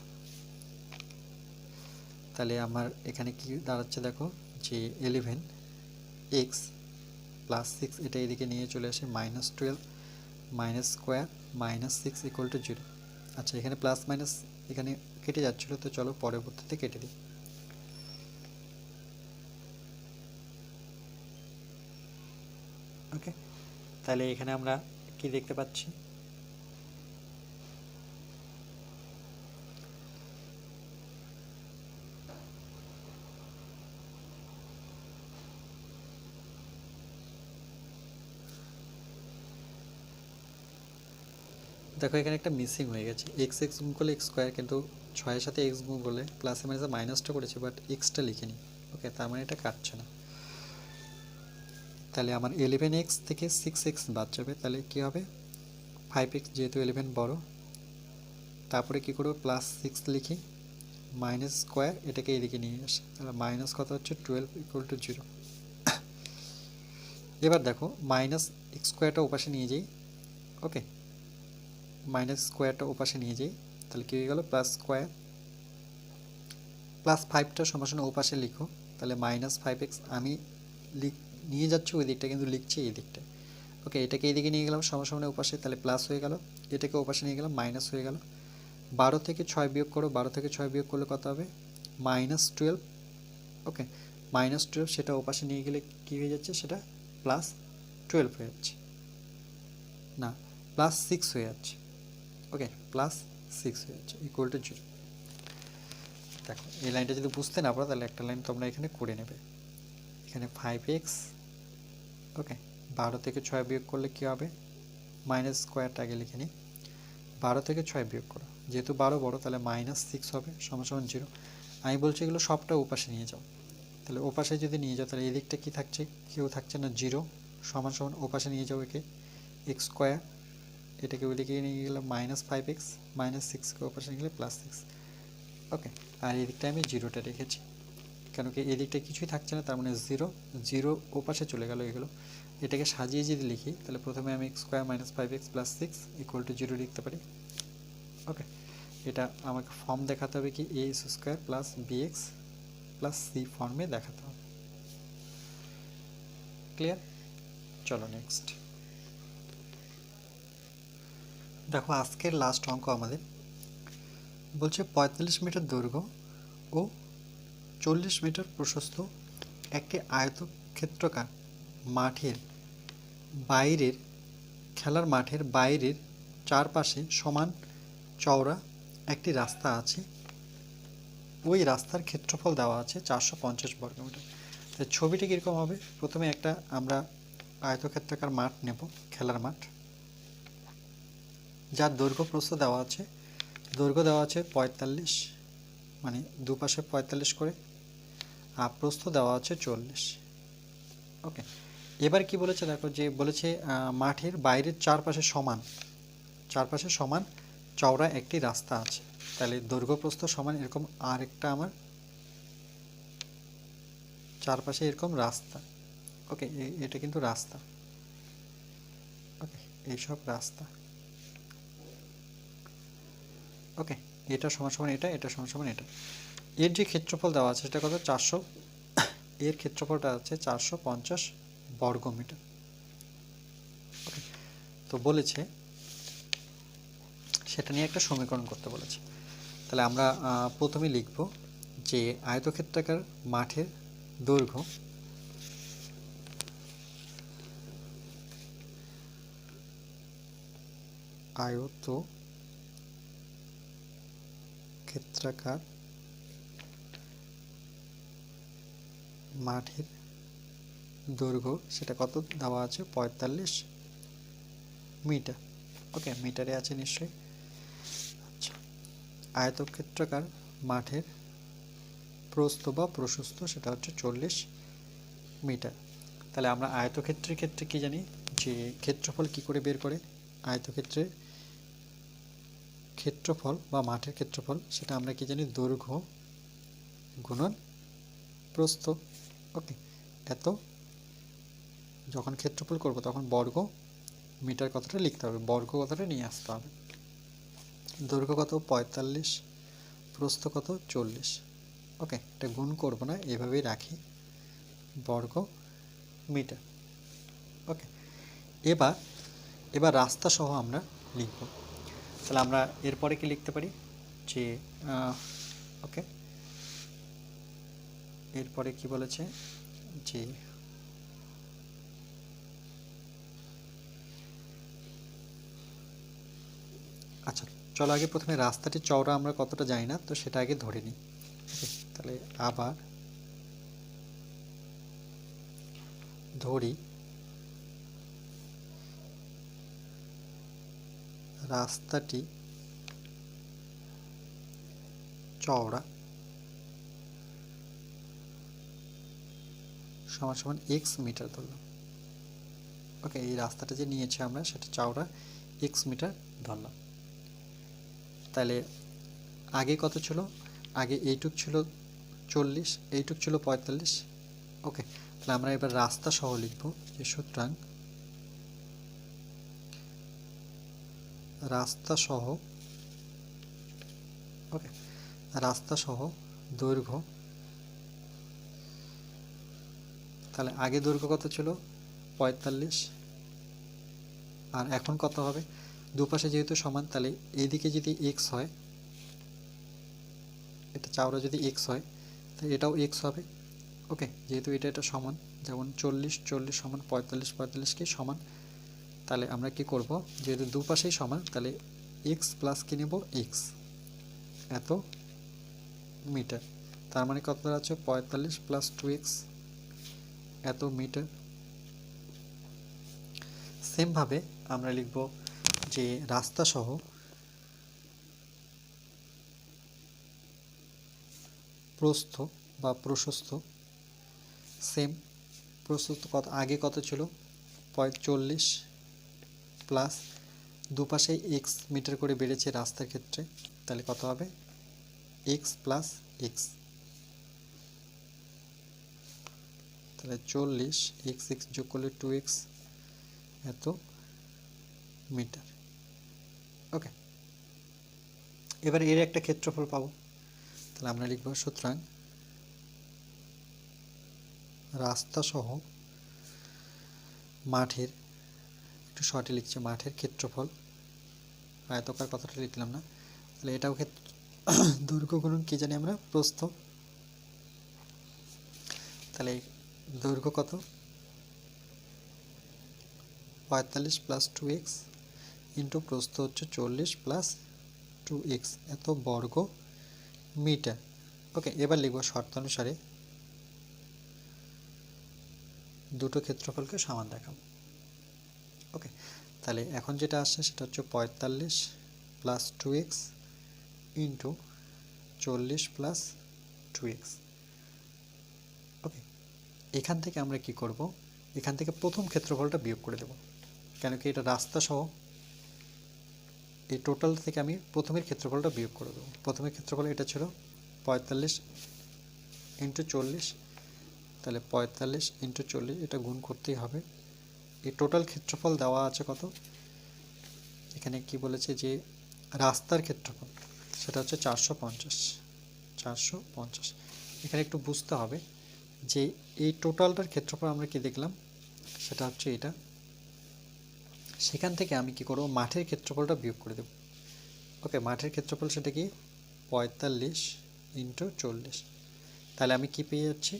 তাহলে আমার এখানে কি দাঁড়াচ্ছে দেখো, যে 11x +6 এটা এদিকে নিয়ে চলে আসে -12 মাইনাস স্কোয়ার -6 ইকুয়াল টু 0। আচ্ছা, এখানে প্লাস মাইনাস এখানে কেটে যাচ্ছিলো, তো চলো পরবর্তীতে কেটে দিই। ওকে, তাহলে এখানে আমরা কি দেখতে পাচ্ছি, দেখো এখানে একটা মিসিং হয়ে গেছে, এক্স এক্স গুণ করলে এক্স স্কোয়ার, কিন্তু 6-এর সাথে এক্স গুণ করলে প্লাসে মাইনাসে মাইনাসটা করেছে, বাট এক্সটা লিখিনি। ওকে, তার মানে এটা কাটছে না। তাহলে আমার 11x থেকে 6x বাদ যাবে, তাহলে কী হবে 5x, যেহেতু 11 বড়, তারপরে কী করবো +6 লিখি, মাইনাস স্কোয়ার এটাকে এদিকে নিয়ে আসে, তাহলে মাইনাস কত হচ্ছে 12 ইকুয়াল টু 0। এবার দেখো মাইনাস এক্স স্কোয়ারটা ওপাশে নিয়ে যাই। ওকে, মাইনাস স্কোয়ারটা ওপাশে নিয়ে যাই, তাহলে কী হয়ে গেল প্লাস স্কোয়ার, +5টা সমান ওপাশে লিখো, তাহলে -5x আমি নিয়ে যাচ্ছি ওই দিকটা, কিন্তু লিখছি এই দিকটা। ওকে, এটাকে এইদিকে নিয়ে গেলাম সমান ওপাশে, তাহলে প্লাস হয়ে গেল, এটাকে ওপাশে নিয়ে গেলাম মাইনাস হয়ে গেল। 12 থেকে 6 বিয়োগ করো, 12 থেকে 6 বিয়োগ করলে কত হবে -12। ওকে, -12 সেটা ওপাশে নিয়ে গেলে কী হয়ে যাচ্ছে, সেটা +12 হয়ে যাচ্ছে, না +6 হয়ে যাচ্ছে। ওকে, +6 হয়ে যাচ্ছে ইকুয়াল টু 0। দেখো এই লাইনটা যদি বুঝতে না পারো, তাহলে একটা লাইন তোমরা এখানে করে নেবে। এখানে 5x, ওকে, 12 থেকে 6 বিয়োগ করলে কী হবে, মাইনাস স্কোয়ারটা আগে লিখে নিই, 12 থেকে 6 বিয়োগ করো, যেহেতু 12 বড়, তাহলে -6 হবে সমান 0। আমি বলছি এগুলো সবটা ওপাশে নিয়ে যাও, তাহলে ওপাশে যদি নিয়ে যাও, তাহলে এদিকটা কী থাকছে, কেউ থাকছে না, 0 সমান ওপাশে নিয়ে যাও একে, এক্স স্কোয়ার, এটাকে ওইদিকে নিয়ে গেলে -5x, -6কে ওপাশে নিয়ে গেলে +6। ওকে, আর এদিকটা আমি 0টা রেখেছি, কেন কি এদিকটা কিছুই থাকছে না, তার মানে 0 0 ওপাশে চলে গেল এগুলো। এটাকে সাজিয়ে যদি লিখি, তাহলে প্রথমে আমি x square -5x + 6 equal to 0 লিখতে পারি। ওকে, এটা আমাকে ফর্ম দেখাতে হবে কি ax স্কোয়ার + bx + c ফর্মে দেখাতে হবে। ক্লিয়ার? চলো নেক্সট দেখো, আজকের লাস্ট অঙ্ক আমাদের বলছে 45 মিটার দৈর্ঘ্য ও 40 মিটার প্রশস্ত একটি আয়তক্ষেত্রাকার মাঠের বাইরের, খেলার মাঠের বাইরের চারপাশে সমান চওড়া একটি রাস্তা আছে, ওই রাস্তার ক্ষেত্রফল দেওয়া আছে 450 বর্গমিটার। তো ছবিটি কীরকম হবে, প্রথমে একটা আমরা আয়তক্ষেত্রাকার মাঠ নেব, খেলার মাঠ, যার দৈর্ঘ্য প্রস্থ দেওয়া আছে, দৈর্ঘ্য দেওয়া আছে 45, মানে দুপাশে 45 করে, আর প্রস্থ দেওয়া আছে 40। ওকে, এবার কি বলেছে দেখো, যে বলেছে মাঠের বাইরের চারপাশে সমান চওড়া একটি রাস্তা আছে, তাহলে দৈর্ঘ্য প্রস্থ সমান এরকম আরেকটা আমার চারপাশে এরকম রাস্তা। ওকে, এটা কিন্তু রাস্তা। ওকে, এইসব রাস্তা। ওকে, এটা সমান এটা, এটা সমান এটা। এর যে ক্ষেত্রফল দেওয়া আছে সেটা কত 400, এর ক্ষেত্রফলটা আছে 450 বর্গমিটার। ওকে, তো বলেছে সেটা নিয়ে একটা সমীকরণ করতে বলেছে। তাহলে আমরা প্রথমে লিখব যে আয়তক্ষেত্রাকার মাঠের দৈর্ঘ্য আয়তক্ষেত্রাকার মাঠের দৈর্ঘ্য সেটা কত দেওয়া আছে 45 মিটার। ওকে, মিটারে আছে নিশ্চয়ই। আচ্ছা, আয়তক্ষেত্রাকার মাঠের প্রস্থ বা প্রশস্ত সেটা হচ্ছে 40 মিটার। তাহলে আমরা আয়তক্ষেত্রের ক্ষেত্রে কি জানি, যে ক্ষেত্রফল কি করে বের করে, আয়তক্ষেত্রের ক্ষেত্রফল বা মাঠের ক্ষেত্রফল সেটা আমরা কি জানি, দৈর্ঘ্য গুণন প্রস্থ। ওকে, এত যখন ক্ষেত্রফল করব তখন বর্গ মিটার কথাটা লিখতে হবে, বর্গ কথাটা নিয়ে আসতে হবে। দৈর্ঘ্য কত 45, প্রস্থ কত 40। ওকে, এটা গুণ করব না, এভাবেই রাখি, বর্গ মিটার। ওকে, এবার এবার রাস্তা সহ আমরা লিখব। তাহলে আমরা এরপরে কি লিখতে পারি যে ওকে, এরপরে কি বলেছে যে আচ্ছা চলো আগে প্রথমে রাস্তাটি চওড়া আমরা কতটা জানি না, তো সেটা আগে ধরে নিই। ওকে, তাহলে আবার ধরি রাস্তাটি চওড়া সমান সমান এক্স মিটার ধরলাম। ওকে, এই রাস্তাটা যে নিয়েছি আমরা সেটা চওড়া এক্স মিটার ধরলাম। তাহলে আগে কত ছিল, আগে এইটুক ছিল 40, এইটুক ছিল 45। ওকে, তাহলে আমরা এবার রাস্তা সহ লিখব যে সুতরাং রাস্তা সহ, ওকে, রাস্তা সহ দৈর্ঘ্য, তাহলে আগে দৈর্ঘ্য কত ছিল 45, আর এখন কত হবে, দুপাশে যেহেতু সমান তাহলে এইদিকে যদি এক্স হয়, এটা চওড়া যদি এক্স হয় তাহলে এটাও এক্স হবে। ওকে, যেহেতু এটা সমান, যেমন 40 40 সমান 45 45 কি সমান, তাহলে আমরা কি করব, যেহেতু দুপাশেই সমান তাহলে এক্স প্লাস কি নেব এক্স এত মিটার, তার মানে কত দাঁড়াচ্ছে 45 প্লাস 2x এত মিটার। সেমভাবে আমরা লিখব যে রাস্তা সহ প্রস্থ বা প্রশস্ত, সেম প্রশস্ত কত, আগে কত ছিল 45 প্লাস দুপাশে এক্স মিটার করে বেড়েছে রাস্তার ক্ষেত্রে, তাহলে কত হবে এক্স প্লাস এক্স, তাহলে 40 এক্স এক্স যোগ করলে 2x এত মিটার। ওকে, এবার এর একটা ক্ষেত্রফল পাবো, তাহলে আমরা লিখব সুতরাং রাস্তা সহ মাঠের, একটু শর্টে লিখছি, মাঠের ক্ষেত্রফল, আয়তকার কথাটা লিখলাম না, তাহলে এটাও দৈর্ঘ্য গুণন কি জানি আমরা প্রস্থ, তাহলে দৈর্ঘ্য কত 45 প্লাস 2x ইন্টু প্রস্থ হচ্ছে 40 প্লাস 2x এত বর্গ মিটার। ওকে, এবার লিখব শর্ত অনুসারে দুটো ক্ষেত্রফলকে সমান দেখাবো। ওকে, তাহলে এখন যেটা আসছে সেটা হচ্ছে 45 plus 2x into 40 plus 2x। ওকে, এখান থেকে আমরা কি করব, এখান থেকে প্রথম ক্ষেত্রফলটা বিয়োগ করে দেব, কেন কি এটা রাস্তা সহ, এই টোটাল থেকে আমি প্রথমের ক্ষেত্রফলটা বিয়োগ করে দেবো। প্রথমের ক্ষেত্রফল এটা ছিল 45 ইন্টু 40, তাহলে 45 ইন্টু 40 এটা গুণ করতেই হবে। এই টোটাল ক্ষেত্রফল দেওয়া আছে কত, এখানে কি বলেছে যে রাস্তার ক্ষেত্রফল সেটা হচ্ছে 450। এখানে একটু বুঝতে হবে যে এই টোটালটার ক্ষেত্রফল আমরা কি দেখলাম, সেটা হচ্ছে এটা, সেখান থেকে আমি কি করব মাঠের ক্ষেত্রফলটা বিয়োগ করে দেব। ওকে, মাঠের ক্ষেত্রফল সেটা কি 45 ইন্টু 40, তাহলে আমি কি পেয়ে যাচ্ছি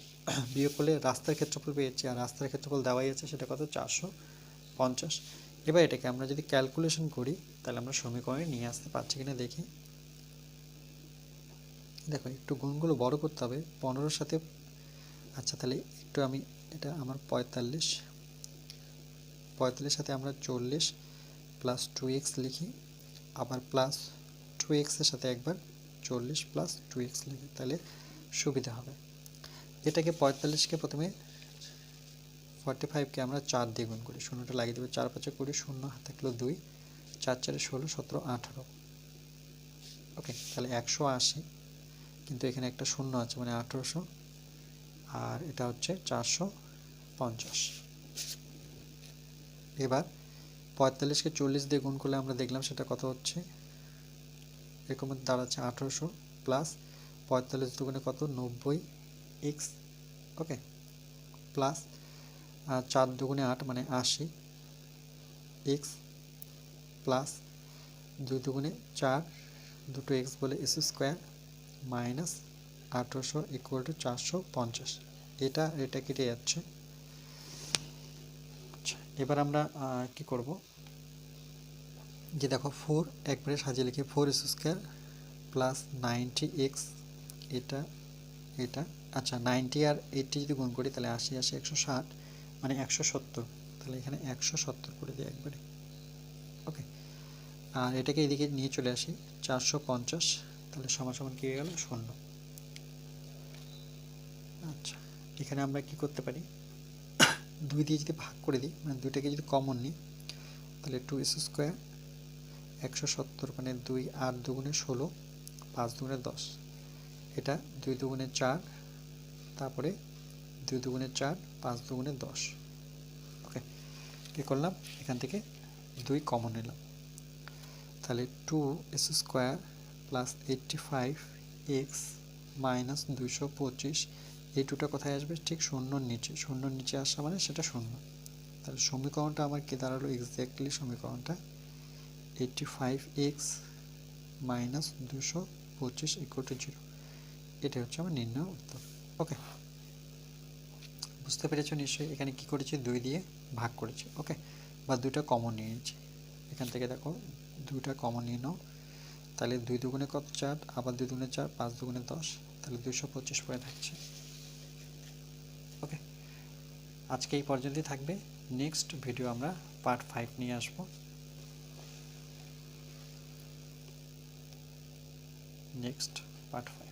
বিয়োগ করলে রাস্তার ক্ষেত্রফল পেয়ে যাচ্ছি, আর রাস্তার ক্ষেত্রফল দেওয়াই আছে সেটা কত 450। এবার এটাকে আমরা যদি ক্যালকুলেশন করি তাহলে আমরা সমীকরণে নিয়ে আসতে পারছি কিনা দেখি। দেখো একটু গুণগুলো বড় করতে হবে 15 সাথে, আচ্ছা তাহলে একটু আমি এটা আমার 45 সাথে আমরা 40 প্লাস 2x লিখি, আবার প্লাস 2x এর সাথে একবার 40 প্লাস 2x লিখি, তাহলে সুবিধা হবে। এটাকে 45কে প্রথমে 45কে আমরা 4 দিয়ে গুণ করি, শূন্যটা লাগিয়ে দেবে, 4 5 20, শূন্য হাতে থাকলো 2, 4 4 16 17 18। ওকে, তাহলে 180, কিন্তু এখানে একটা শূন্য আছে মানে 1800, আর এটা হচ্ছে 450। এবার 45কে 40 দিয়ে গুণ করলে আমরা দেখলাম সেটা কত হচ্ছে, এরকম দাঁড়াচ্ছে 1800 প্লাস 45 দুগুণে কত 90x। ওকে, প্লাস 4 দুগুণে 8 মানে 80 এক্স প্লাস 2 দুগুণে 4 দুটো এক্স বলে S square minus 1800 equal to 450। এটা কেটে যাচ্ছে। আচ্ছা, এবার আমরা কি করব, যে দেখো 4 একবারে সাজিয়ে লিখে 4 এস স্কোয়ার প্লাস 90 এক্স, এটা এটা আচ্ছা 90 আর 80 যদি গুণ করি তাহলে 80 80 160 মানে 170, তাহলে এখানে 170 করে দিই একবারে। ওকে, আর এটাকে এদিকে নিয়ে চলে আসি 450, তাহলে সমান সমান কি হয়ে গেল 0। আচ্ছা, এখানে আমরা কি করতে পারি, 2 দিয়ে যদি ভাগ করে দিই মানে দুইটাকে যদি কমন নিই তাহলে 2 এস স্কোয়ার 170 মানে 2 8 দুগুণে 16 5 দুগুণে 10, এটা 2 দুগুণে 4 তারপরে 2 দুগুণে 4 5 দুগুণে 10। ওকে, কী করলাম, এখান থেকে 2 কমন নিলাম, তাহলে 2 S square plus 85 x minus 225, এই 2টা কোথায় আসবে, ঠিক শূন্যর নিচে, শূন্যর নিচে আসা মানে সেটা শূন্য। তাহলে সমীকরণটা আমার কি দাঁড়ালো, এক্স্যাক্টলি সমীকরণটা 85x মাইনাস 225 ইকুয়াল টু 0। এটা হচ্ছে আমার নির্ণয় উত্তর। ওকে, বুঝতে পেরেছো নিশ্চয়ই, এখানে কি করেছি 2 দিয়ে ভাগ করেছি। ওকে, বা 2টা কমন নিয়ে নিয়েছি, এখান থেকে দেখো 2টা কমন নিয়ে নাও, তাহলে 2 দুগুণে কত 4, আবার 2 দুগুণে 4 5 দুগুণে 10, তাহলে 225 পড়ে থাকছে। ওকে, আজকে এই পর্যন্তই থাকবে, নেক্সট ভিডিও আমরা পার্ট 5 নিয়ে আসবো। Next part 5।